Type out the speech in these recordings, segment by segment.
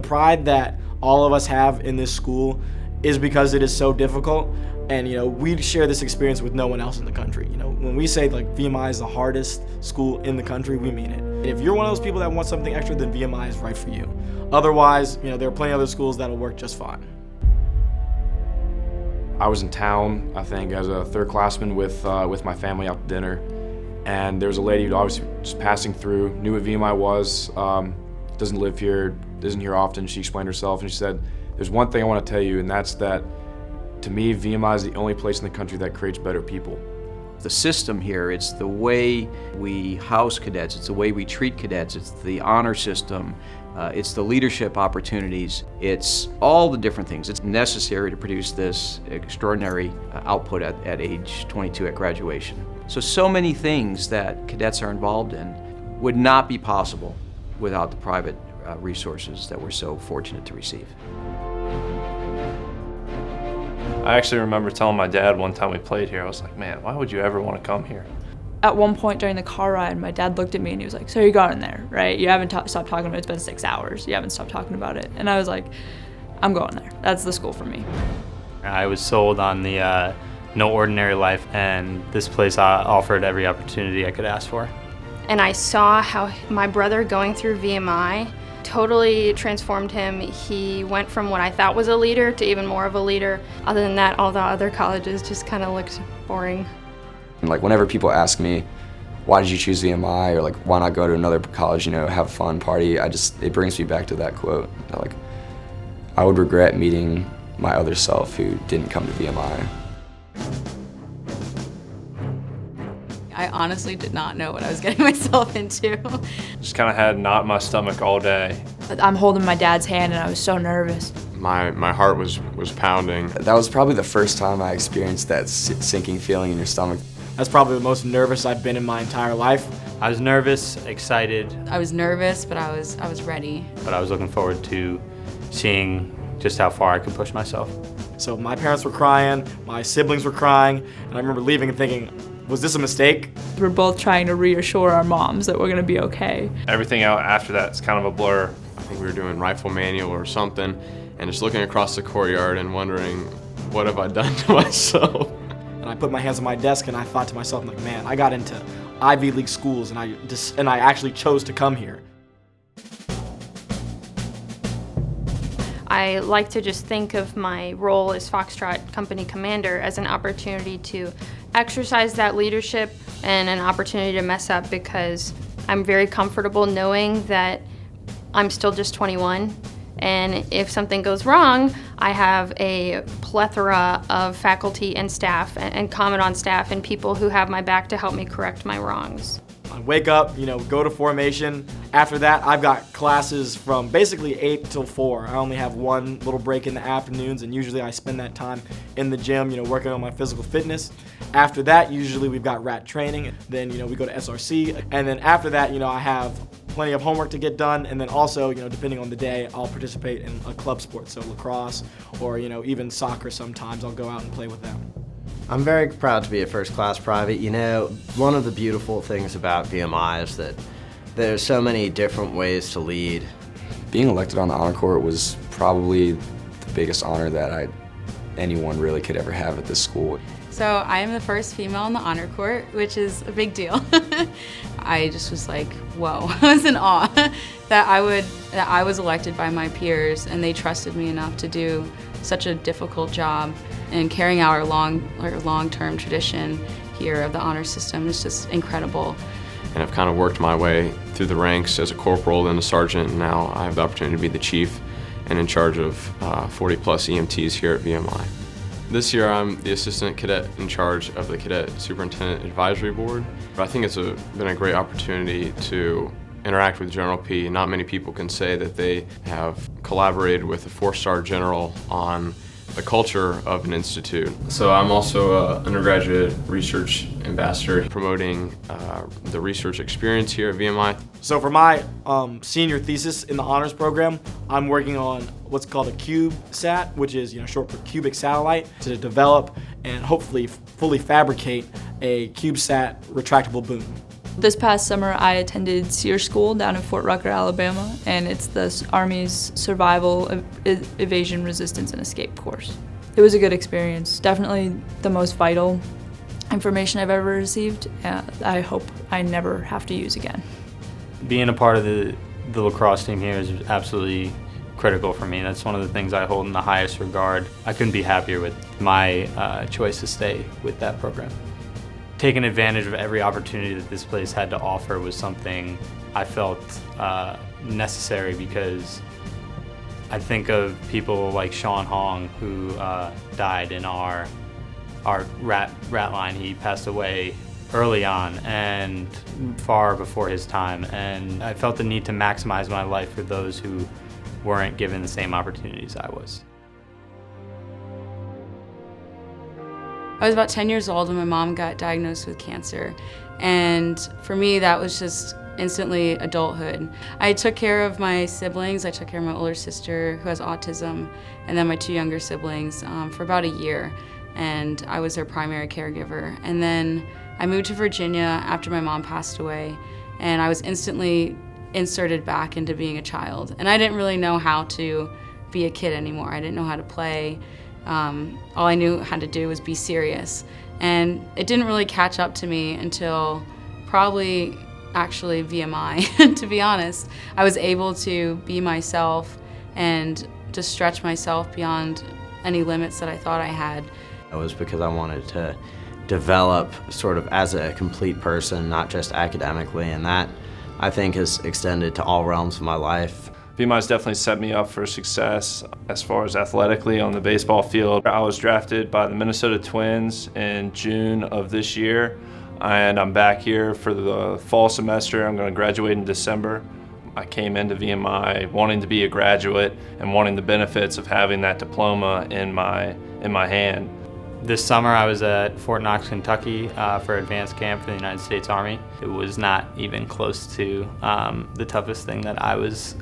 pride that all of us have in this school is because it is so difficult. And, we share this experience with no one else in the country. When we say like VMI is the hardest school in the country, we mean it. And if you're one of those people that want something extra, then VMI is right for you. Otherwise, there are plenty of other schools that'll work just fine. I was in town, I think, as a third classman with my family out to dinner. And there was a lady who was just passing through, knew what VMI was, doesn't live here, isn't here often. She explained herself and she said, "There's one thing I want to tell you, and that's that to me, VMI is the only place in the country that creates better people." The system here, it's the way we house cadets, it's the way we treat cadets, it's the honor system, it's the leadership opportunities, it's all the different things. It's necessary to produce this extraordinary output at age 22 at graduation. So many things that cadets are involved in would not be possible without the private resources that we're so fortunate to receive. I actually remember telling my dad one time we played here, I was like, man, why would you ever want to come here? At one point during the car ride, my dad looked at me and he was like, "So you got in there, right? You haven't stopped talking about it. It's been 6 hours. You haven't stopped talking about it." And I was like, "I'm going there. That's the school for me." I was sold on the no ordinary life, and this place offered every opportunity I could ask for. And I saw how my brother going through VMI totally transformed him. He went from what I thought was a leader to even more of a leader. Other than that, all the other colleges just kind of looked boring. And like whenever people ask me, why did you choose VMI, or like why not go to another college, have a fun party, it brings me back to that quote. Like, I would regret meeting my other self who didn't come to VMI. I honestly did not know what I was getting myself into. Just kind of had a knot in my stomach all day. I'm holding my dad's hand and I was so nervous. My heart was pounding. That was probably the first time I experienced that sinking feeling in your stomach. That's probably the most nervous I've been in my entire life. I was nervous, excited. I was nervous, but I was ready. But I was looking forward to seeing just how far I could push myself. So my parents were crying, my siblings were crying, and I remember leaving and thinking, was this a mistake? We're both trying to reassure our moms that we're gonna be okay. Everything out after that is kind of a blur. I think we were doing rifle manual or something, and just looking across the courtyard and wondering, what have I done to myself? And I put my hands on my desk and I thought to myself, like, man, I got into Ivy League schools and I actually chose to come here. I like to just think of my role as Foxtrot Company Commander as an opportunity to exercise that leadership and an opportunity to mess up, because I'm very comfortable knowing that I'm still just 21, and if something goes wrong, I have a plethora of faculty and staff and commandant staff and people who have my back to help me correct my wrongs. I wake up, go to formation. After that, I've got classes from basically 8 till 4. I only have one little break in the afternoons, and usually I spend that time in the gym, working on my physical fitness. After that, usually we've got RAT training. Then, we go to SRC. And then after that, I have plenty of homework to get done. And then also, depending on the day, I'll participate in a club sport, so lacrosse or, even soccer sometimes. I'll go out and play with them. I'm very proud to be a first-class private. One of the beautiful things about VMI is that there's so many different ways to lead. Being elected on the honor corps was probably the biggest honor that anyone really could ever have at this school. So I am the first female on the honor corps, which is a big deal. I just was like, whoa, I was in awe that I was elected by my peers, and they trusted me enough to do such a difficult job, and carrying out our long-term tradition here of the honor system is just incredible. And I've kind of worked my way through the ranks as a corporal, then a sergeant, and now I have the opportunity to be the chief and in charge of 40-plus EMTs here at VMI. This year I'm the assistant cadet in charge of the Cadet Superintendent Advisory Board. I think it's been a great opportunity to interact with General P. Not many people can say that they have collaborated with a 4-star general on the culture of an institute. So I'm also an undergraduate research ambassador promoting the research experience here at VMI. So for my senior thesis in the honors program, I'm working on what's called a CubeSat, which is short for cubic satellite, to develop and hopefully fully fabricate a CubeSat retractable boom. This past summer, I attended SEER School down in Fort Rucker, Alabama, and it's the Army's Survival, Evasion, Resistance, and Escape course. It was a good experience, definitely the most vital information I've ever received. I hope I never have to use again. Being a part of the lacrosse team here is absolutely critical for me. That's one of the things I hold in the highest regard. I couldn't be happier with my choice to stay with that program. Taking advantage of every opportunity that this place had to offer was something I felt necessary, because I think of people like Sean Hong, who died in our rat line. He passed away early on and far before his time, and I felt the need to maximize my life for those who weren't given the same opportunities I was. I was about 10 years old when my mom got diagnosed with cancer, and for me that was just instantly adulthood. I took care of my siblings. I took care of my older sister who has autism, and then my 2 younger siblings for about a year, and I was their primary caregiver. And then I moved to Virginia after my mom passed away, and I was instantly inserted back into being a child. And I didn't really know how to be a kid anymore. I didn't know how to play. All I knew how to do was be serious. And it didn't really catch up to me until probably actually VMI, to be honest. I was able to be myself and to stretch myself beyond any limits that I thought I had. It was because I wanted to develop sort of as a complete person, not just academically, and that I think has extended to all realms of my life. VMI's definitely set me up for success as far as athletically on the baseball field. I was drafted by the Minnesota Twins in June of this year, and I'm back here for the fall semester. I'm going to graduate in December. I came into VMI wanting to be a graduate and wanting the benefits of having that diploma in my hand. This summer I was at Fort Knox, Kentucky for advanced camp for the United States Army. It was not even close to the toughest thing that I was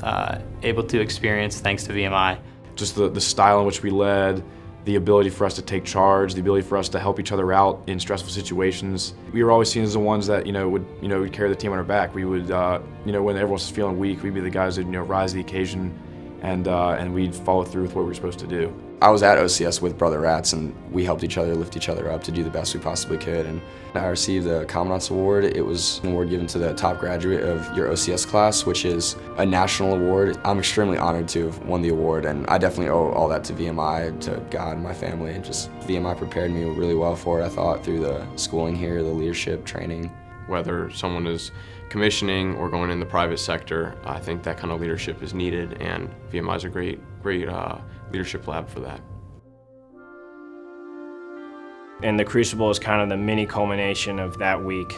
able to experience thanks to VMI. Just the style in which we led, the ability for us to take charge, the ability for us to help each other out in stressful situations. We were always seen as the ones that would carry the team on our back. We would when everyone was feeling weak, we'd be the guys that rise to the occasion, and we'd follow through with what we were supposed to do. I was at OCS with Brother Rats, and we helped each other lift each other up to do the best we possibly could. And I received the Commandant's Award. It was an award given to the top graduate of your OCS class, which is a national award. I'm extremely honored to have won the award, and I definitely owe all that to VMI, to God, and my family. Just VMI prepared me really well for it, I thought, through the schooling here, the leadership training. Whether someone is commissioning or going in the private sector, I think that kind of leadership is needed, and VMI is a great leadership lab for that. And the Crucible is kind of the mini culmination of that week.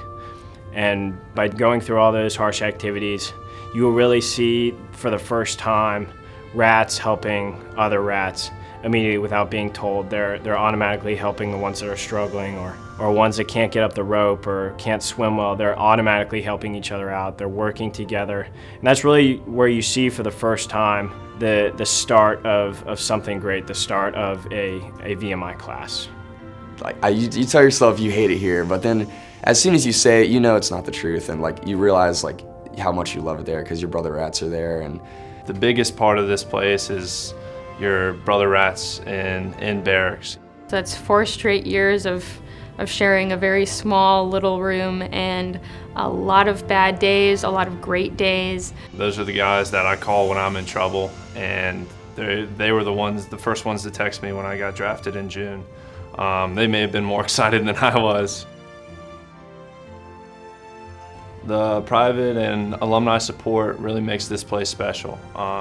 And by going through all those harsh activities, you will really see for the first time rats helping other rats immediately without being told. They're automatically helping the ones that are struggling or ones that can't get up the rope or can't swim well. They're automatically helping each other out. They're working together. And that's really where you see for the first time the start of something great, the start of a VMI class. You tell yourself you hate it here, but then as soon as you say it, you know it's not the truth, and you realize how much you love it there because your Brother Rats are there. And the biggest part of this place is your Brother Rats in barracks. That's 4 straight years of sharing a very small little room, and a lot of bad days, a lot of great days. Those are the guys that I call when I'm in trouble, and they were the first ones to text me when I got drafted in June. They may have been more excited than I was. The private and alumni support really makes this place special.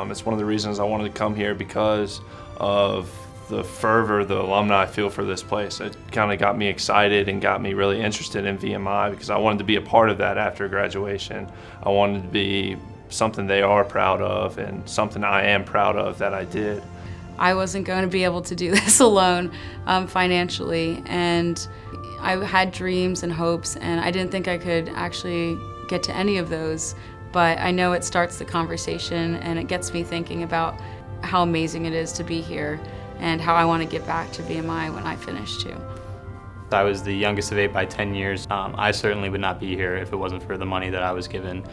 It's one of the reasons I wanted to come here, because of the fervor the alumni feel for this place. It kind of got me excited and got me really interested in VMI, because I wanted to be a part of that after graduation. I wanted to be something they are proud of and something I am proud of that I did. I wasn't going to be able to do this alone financially, and I had dreams and hopes, and I didn't think I could actually get to any of those, but I know it starts the conversation, and it gets me thinking about how amazing it is to be here and how I want to get back to VMI when I finish too. I was the youngest of 8 by 10 years. I certainly would not be here if it wasn't for the money that I was given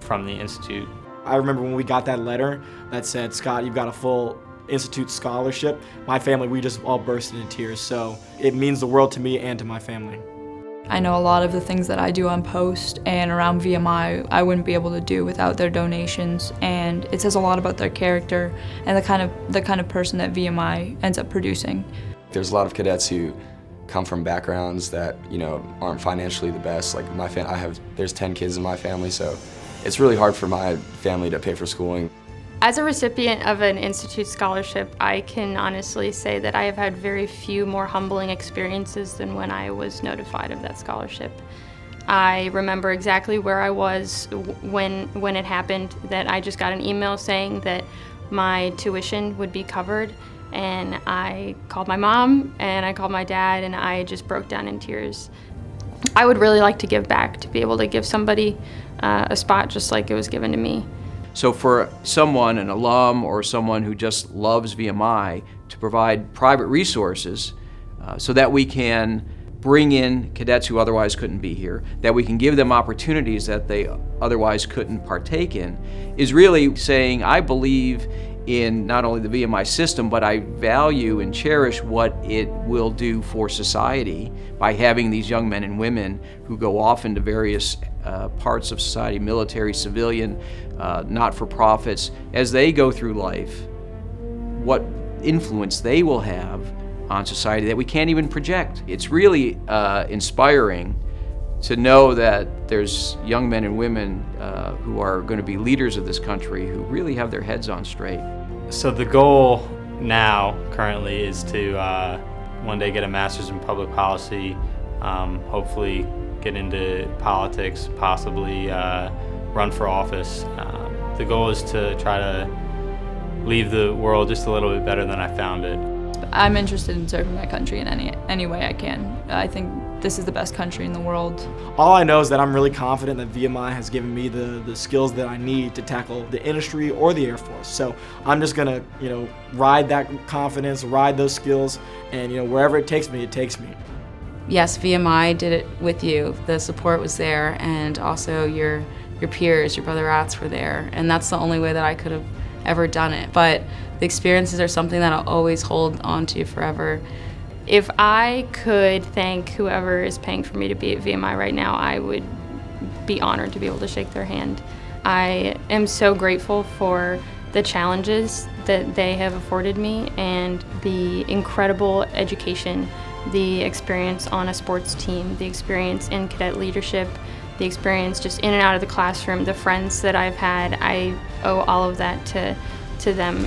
from the Institute. I remember when we got that letter that said, Scott, you've got a full Institute scholarship. My family, we just all burst into tears. So it means the world to me and to my family. I know a lot of the things that I do on Post and around VMI I wouldn't be able to do without their donations, and it says a lot about their character and the kind of person that VMI ends up producing. There's a lot of cadets who come from backgrounds that, you know, aren't financially the best. Like there's 10 kids in my family, so it's really hard for my family to pay for schooling. As a recipient of an Institute scholarship, I can honestly say that I have had very few more humbling experiences than when I was notified of that scholarship. I remember exactly where I was when it happened, that I just got an email saying that my tuition would be covered, and I called my mom and I called my dad, and I just broke down in tears. I would really like to give back, to be able to give somebody a spot just like it was given to me. So for someone, an alum or someone who just loves VMI, to provide private resources so that we can bring in cadets who otherwise couldn't be here, that we can give them opportunities that they otherwise couldn't partake in, is really saying, I believe in not only the VMI system, but I value and cherish what it will do for society by having these young men and women who go off into various parts of society, military, civilian, not-for-profits, as they go through life, what influence they will have on society that we can't even project. It's really inspiring to know that there's young men and women who are going to be leaders of this country who really have their heads on straight. So the goal now, currently, is to one day get a master's in public policy, hopefully get into politics, possibly run for office. The goal is to try to leave the world just a little bit better than I found it. I'm interested in serving my country in any way I can. I think this is the best country in the world. All I know is that I'm really confident that VMI has given me the skills that I need to tackle the industry or the Air Force. So I'm just gonna, ride that confidence, ride those skills, and wherever it takes me, it takes me. Yes, VMI did it with you. The support was there, and also your peers, your brother rats were there, and that's the only way that I could have ever done it. But the experiences are something that I'll always hold on to forever. If I could thank whoever is paying for me to be at VMI right now, I would be honored to be able to shake their hand. I am so grateful for the challenges that they have afforded me and the incredible education, the experience on a sports team, the experience in cadet leadership, the experience just in and out of the classroom, the friends that I've had. I owe all of that to them.